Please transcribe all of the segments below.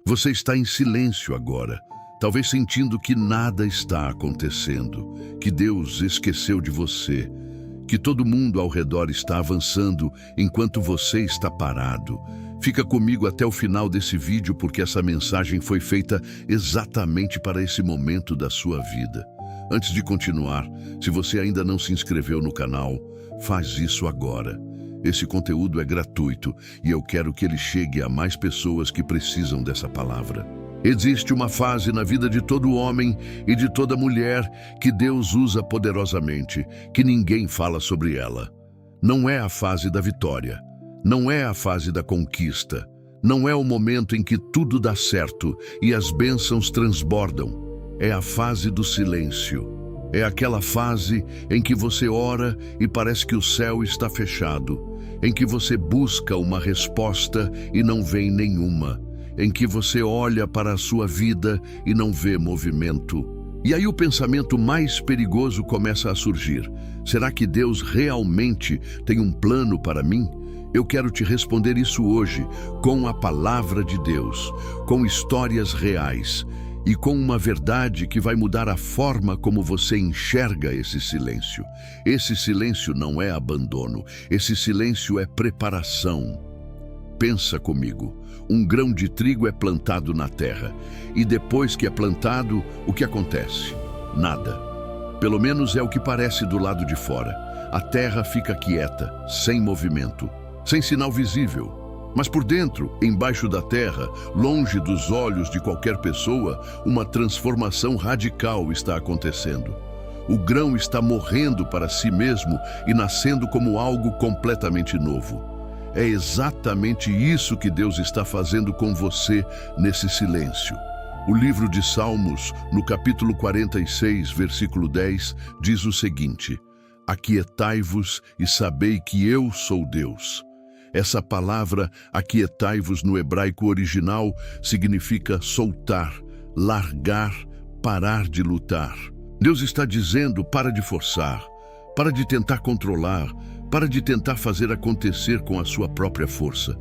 Você está em silêncio agora, talvez sentindo que nada está acontecendo, que Deus esqueceu de você, que todo mundo ao redor está avançando enquanto você está parado. Fica comigo até o final desse vídeo porque essa mensagem foi feita exatamente para esse momento da sua vida. Antes de continuar, se você ainda não se inscreveu no canal, faz isso agora. Esse conteúdo é gratuito e eu quero que ele chegue a mais pessoas que precisam dessa palavra. Existe uma fase na vida de todo homem e de toda mulher que Deus usa poderosamente, que ninguém fala sobre ela. Não é a fase da vitória, não é a fase da conquista, não é o momento em que tudo dá certo e as bênçãos transbordam. É a fase do silêncio. É aquela fase em que você ora e parece que o céu está fechado, em que você busca uma resposta e não vem nenhuma, em que você olha para a sua vida e não vê movimento. E aí o pensamento mais perigoso começa a surgir. Será que Deus realmente tem um plano para mim? Eu quero te responder isso hoje com a palavra de Deus, com histórias reais e com uma verdade que vai mudar a forma como você enxerga esse silêncio. Esse silêncio não é abandono, esse silêncio é preparação. Pensa comigo, um grão de trigo é plantado na terra, e depois que é plantado, o que acontece? Nada. Pelo menos é o que parece do lado de fora. A terra fica quieta, sem movimento, sem sinal visível. Mas por dentro, embaixo da terra, longe dos olhos de qualquer pessoa, uma transformação radical está acontecendo. O grão está morrendo para si mesmo e nascendo como algo completamente novo. É exatamente isso que Deus está fazendo com você nesse silêncio. O livro de Salmos, no capítulo 46, versículo 10, diz o seguinte: aquietai-vos e sabei que eu sou Deus. Essa palavra, aquietai-vos, no hebraico original, significa soltar, largar, parar de lutar. Deus está dizendo: para de forçar, para de tentar controlar, para de tentar fazer acontecer com a sua própria força.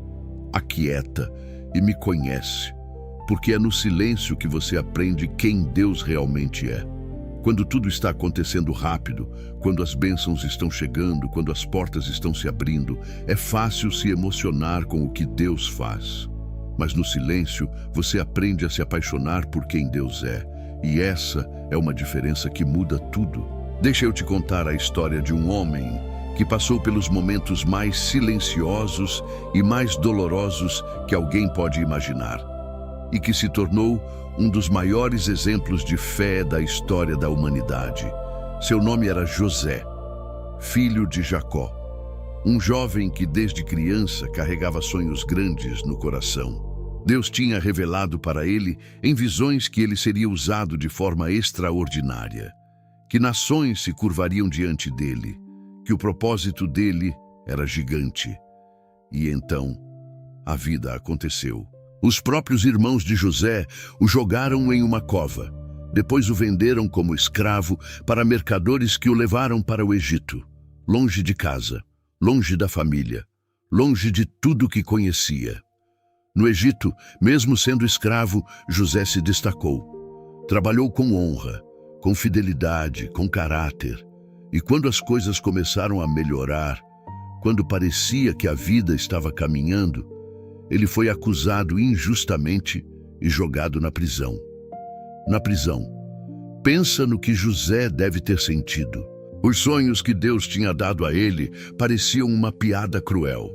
Aquieta e me conhece, porque é no silêncio que você aprende quem Deus realmente é. Quando tudo está acontecendo rápido, quando as bênçãos estão chegando, quando as portas estão se abrindo, é fácil se emocionar com o que Deus faz. Mas no silêncio, você aprende a se apaixonar por quem Deus é. E essa é uma diferença que muda tudo. Deixa eu te contar a história de um homem que passou pelos momentos mais silenciosos e mais dolorosos que alguém pode imaginar, e que se tornou um dos maiores exemplos de fé da história da humanidade. Seu nome era José, filho de Jacó, um jovem que desde criança carregava sonhos grandes no coração. Deus tinha revelado para ele em visões que ele seria usado de forma extraordinária, que nações se curvariam diante dele, que o propósito dele era gigante. E então, a vida aconteceu. Os próprios irmãos de José o jogaram em uma cova. Depois o venderam como escravo para mercadores que o levaram para o Egito, longe de casa, longe da família, longe de tudo que conhecia. No Egito, mesmo sendo escravo, José se destacou. Trabalhou com honra, com fidelidade, com caráter. E quando as coisas começaram a melhorar, quando parecia que a vida estava caminhando, ele foi acusado injustamente e jogado na prisão. Na prisão. Pensa no que José deve ter sentido. Os sonhos que Deus tinha dado a ele pareciam uma piada cruel.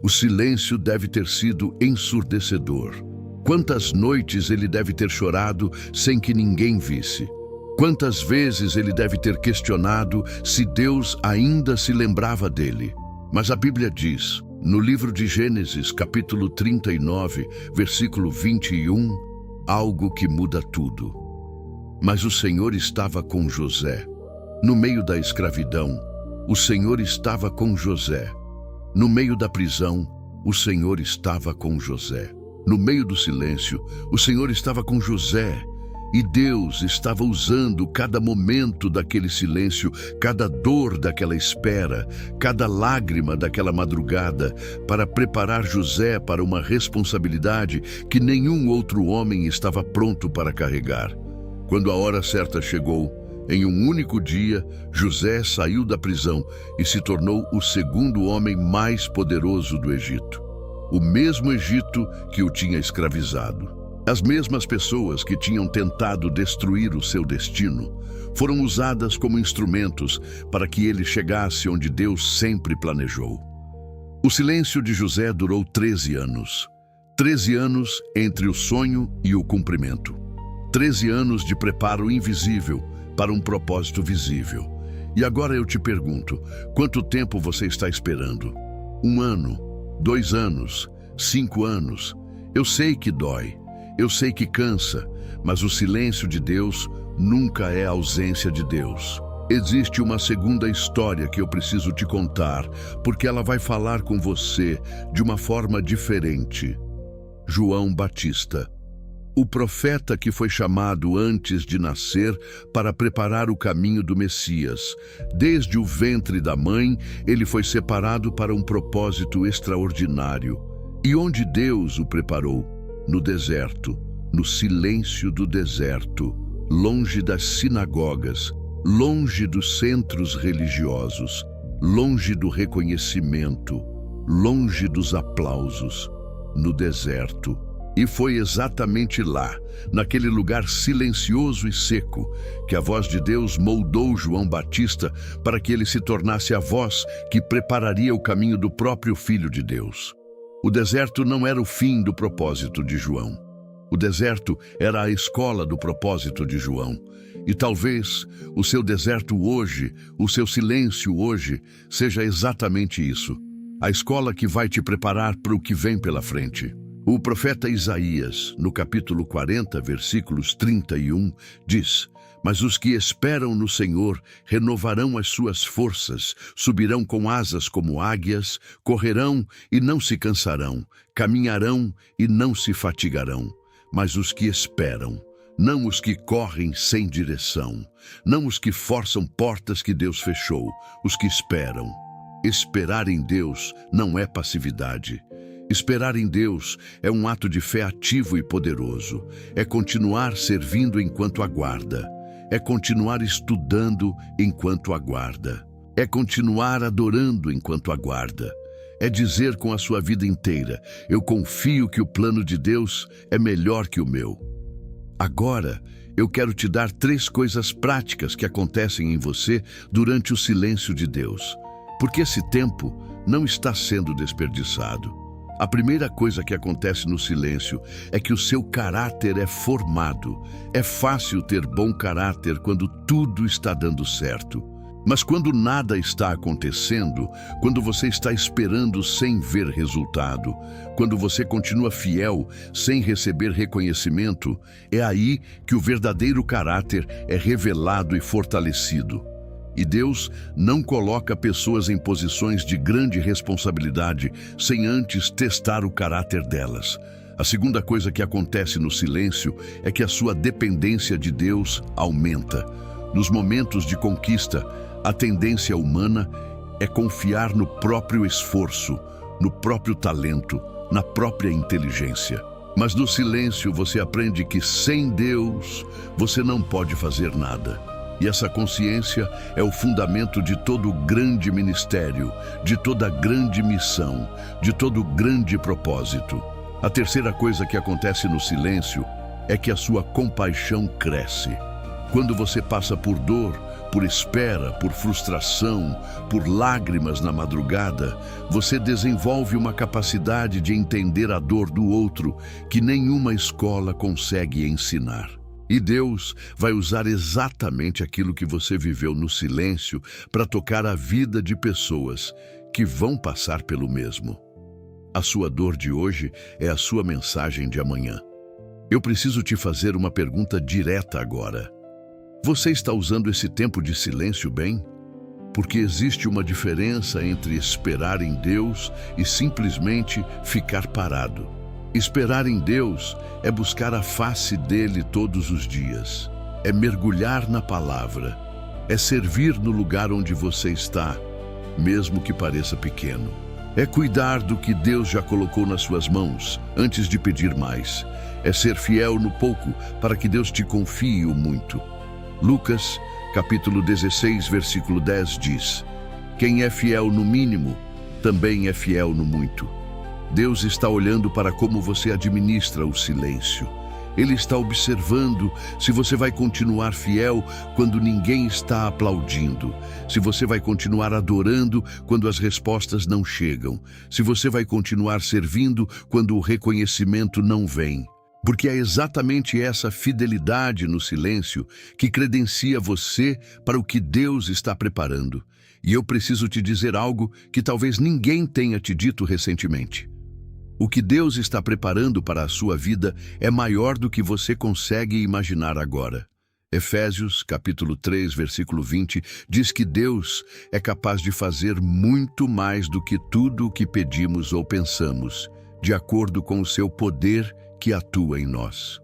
O silêncio deve ter sido ensurdecedor. Quantas noites ele deve ter chorado sem que ninguém visse. Quantas vezes ele deve ter questionado se Deus ainda se lembrava dele. Mas a Bíblia diz, no livro de Gênesis, capítulo 39, versículo 21, algo que muda tudo. Mas o Senhor estava com José. No meio da escravidão, o Senhor estava com José. No meio da prisão, o Senhor estava com José. No meio do silêncio, o Senhor estava com José. E Deus estava usando cada momento daquele silêncio, cada dor daquela espera, cada lágrima daquela madrugada, para preparar José para uma responsabilidade que nenhum outro homem estava pronto para carregar. Quando a hora certa chegou, em um único dia, José saiu da prisão e se tornou o segundo homem mais poderoso do Egito. O mesmo Egito que o tinha escravizado. As mesmas pessoas que tinham tentado destruir o seu destino foram usadas como instrumentos para que ele chegasse onde Deus sempre planejou. O silêncio de José durou 13 anos. 13 anos entre o sonho e o cumprimento. 13 anos de preparo invisível para um propósito visível. E agora eu te pergunto, quanto tempo você está esperando? 1 ano? 2 anos? 5 anos? Eu sei que dói. Eu sei que cansa, mas o silêncio de Deus nunca é a ausência de Deus. Existe uma segunda história que eu preciso te contar, porque ela vai falar com você de uma forma diferente. João Batista, o profeta que foi chamado antes de nascer para preparar o caminho do Messias. Desde o ventre da mãe, ele foi separado para um propósito extraordinário. E onde Deus o preparou? No deserto, no silêncio do deserto, longe das sinagogas, longe dos centros religiosos, longe do reconhecimento, longe dos aplausos, no deserto. E foi exatamente lá, naquele lugar silencioso e seco, que a voz de Deus moldou João Batista para que ele se tornasse a voz que prepararia o caminho do próprio Filho de Deus. O deserto não era o fim do propósito de João. O deserto era a escola do propósito de João. E talvez o seu deserto hoje, o seu silêncio hoje, seja exatamente isso. A escola que vai te preparar para o que vem pela frente. O profeta Isaías, no capítulo 40, versículos 31, diz: Mas os que esperam no Senhor renovarão as suas forças, subirão com asas como águias, correrão e não se cansarão, caminharão e não se fatigarão. Mas os que esperam, não os que correm sem direção, não os que forçam portas que Deus fechou, os que esperam. Esperar em Deus não é passividade. Esperar em Deus é um ato de fé ativo e poderoso. É continuar servindo enquanto aguarda. É continuar estudando enquanto aguarda. É continuar adorando enquanto aguarda. É dizer com a sua vida inteira: eu confio que o plano de Deus é melhor que o meu. Agora, eu quero te dar 3 coisas práticas que acontecem em você durante o silêncio de Deus. Porque esse tempo não está sendo desperdiçado. A primeira coisa que acontece no silêncio é que o seu caráter é formado. É fácil ter bom caráter quando tudo está dando certo. Mas quando nada está acontecendo, quando você está esperando sem ver resultado, quando você continua fiel sem receber reconhecimento, é aí que o verdadeiro caráter é revelado e fortalecido. E Deus não coloca pessoas em posições de grande responsabilidade sem antes testar o caráter delas. A segunda coisa que acontece no silêncio é que a sua dependência de Deus aumenta. Nos momentos de conquista, a tendência humana é confiar no próprio esforço, no próprio talento, na própria inteligência. Mas no silêncio você aprende que sem Deus você não pode fazer nada. E essa consciência é o fundamento de todo grande ministério, de toda grande missão, de todo grande propósito. A terceira coisa que acontece no silêncio é que a sua compaixão cresce. Quando você passa por dor, por espera, por frustração, por lágrimas na madrugada, você desenvolve uma capacidade de entender a dor do outro que nenhuma escola consegue ensinar. E Deus vai usar exatamente aquilo que você viveu no silêncio para tocar a vida de pessoas que vão passar pelo mesmo. A sua dor de hoje é a sua mensagem de amanhã. Eu preciso te fazer uma pergunta direta agora. Você está usando esse tempo de silêncio bem? Porque existe uma diferença entre esperar em Deus e simplesmente ficar parado. Esperar em Deus é buscar a face dele todos os dias. É mergulhar na palavra. É servir no lugar onde você está, mesmo que pareça pequeno. É cuidar do que Deus já colocou nas suas mãos, antes de pedir mais. É ser fiel no pouco, para que Deus te confie o muito. Lucas, capítulo 16, versículo 10 diz: quem é fiel no mínimo, também é fiel no muito. Deus está olhando para como você administra o silêncio. Ele está observando se você vai continuar fiel quando ninguém está aplaudindo, se você vai continuar adorando quando as respostas não chegam, se você vai continuar servindo quando o reconhecimento não vem. Porque é exatamente essa fidelidade no silêncio que credencia você para o que Deus está preparando. E eu preciso te dizer algo que talvez ninguém tenha te dito recentemente. O que Deus está preparando para a sua vida é maior do que você consegue imaginar agora. Efésios, capítulo 3, versículo 20, diz que Deus é capaz de fazer muito mais do que tudo o que pedimos ou pensamos, de acordo com o seu poder que atua em nós.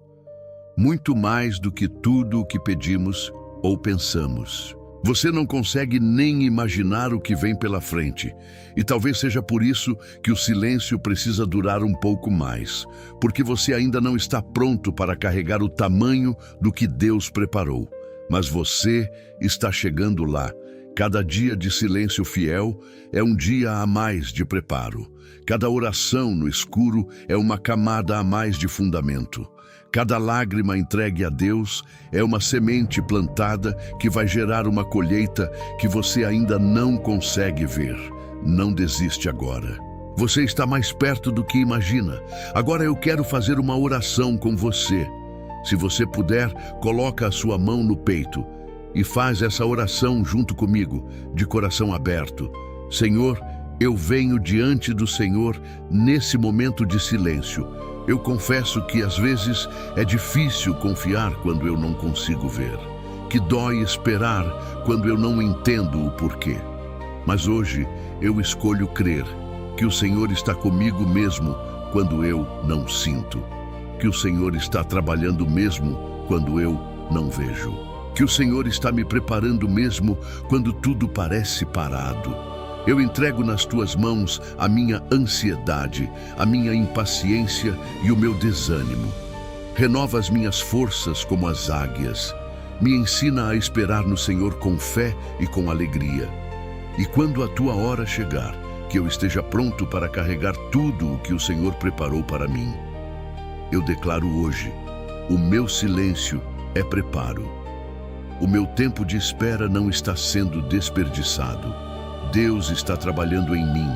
Muito mais do que tudo o que pedimos ou pensamos. Você não consegue nem imaginar o que vem pela frente. E talvez seja por isso que o silêncio precisa durar um pouco mais, porque você ainda não está pronto para carregar o tamanho do que Deus preparou. Mas você está chegando lá. Cada dia de silêncio fiel é um dia a mais de preparo. Cada oração no escuro é uma camada a mais de fundamento. Cada lágrima entregue a Deus é uma semente plantada que vai gerar uma colheita que você ainda não consegue ver. Não desiste agora. Você está mais perto do que imagina. Agora eu quero fazer uma oração com você. Se você puder, coloca a sua mão no peito e faz essa oração junto comigo, de coração aberto. Senhor, eu venho diante do Senhor nesse momento de silêncio. Eu confesso que às vezes é difícil confiar quando eu não consigo ver, que dói esperar quando eu não entendo o porquê. Mas hoje eu escolho crer que o Senhor está comigo mesmo quando eu não sinto, que o Senhor está trabalhando mesmo quando eu não vejo, que o Senhor está me preparando mesmo quando tudo parece parado. Eu entrego nas tuas mãos a minha ansiedade, a minha impaciência e o meu desânimo. Renova as minhas forças como as águias. Me ensina a esperar no Senhor com fé e com alegria. E quando a tua hora chegar, que eu esteja pronto para carregar tudo o que o Senhor preparou para mim. Eu declaro hoje, o meu silêncio é preparo. O meu tempo de espera não está sendo desperdiçado. Deus está trabalhando em mim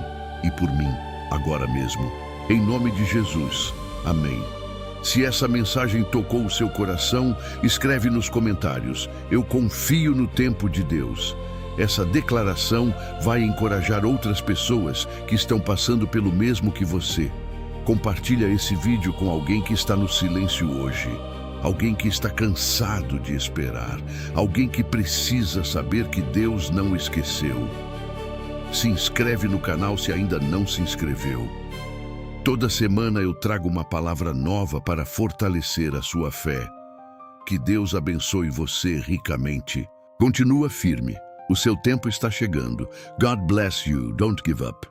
e por mim, agora mesmo. Em nome de Jesus. Amém. Se essa mensagem tocou o seu coração, escreve nos comentários: eu confio no tempo de Deus. Essa declaração vai encorajar outras pessoas que estão passando pelo mesmo que você. Compartilha esse vídeo com alguém que está no silêncio hoje. Alguém que está cansado de esperar. Alguém que precisa saber que Deus não esqueceu. Se inscreve no canal se ainda não se inscreveu. Toda semana eu trago uma palavra nova para fortalecer a sua fé. Que Deus abençoe você ricamente. Continua firme. O seu tempo está chegando. God bless you. Don't give up.